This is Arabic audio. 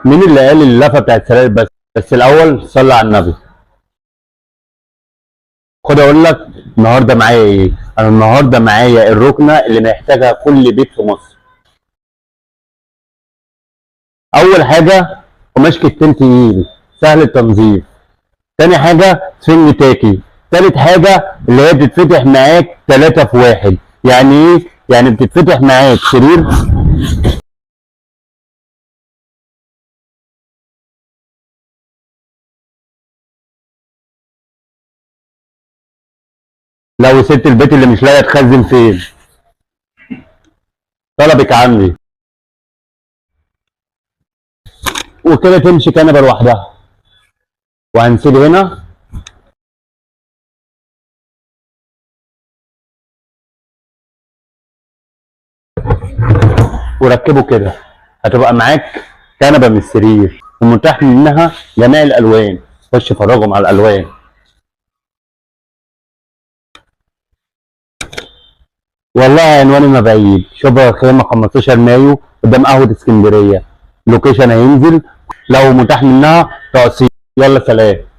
مين اللي قال اللفه بتاعت سراير؟ بس الاول صلي على النبي. خد اقول لك النهارده معايا ايه. انا النهارده معايا الركنه اللي محتاجها كل بيت في مصر. اول حاجه قماش كتان تقيل سهل التنظيف. تاني حاجه سفنج تاكي. تالت حاجه اللي هي بتتفتح معاك 3 في 1. يعني ايه؟ يعني بتتفتح معاك سرير. لو ست البيت اللي مش لاقيه تخزن فين، طلبك عندي. وكده تمشي كنبه لوحدها. وهنسيب هنا وركبه كده. هتبقى معاك كنبه من السرير ومتاح منها جميع الالوان. خش فرجهم على الالوان. والله عنواني ما بعيد، شبرا الخيمه 15 مايو قدام قهوه اسكندريه. لوكيشن هينزل. لو متاح منها تقسيط. يلا سلام.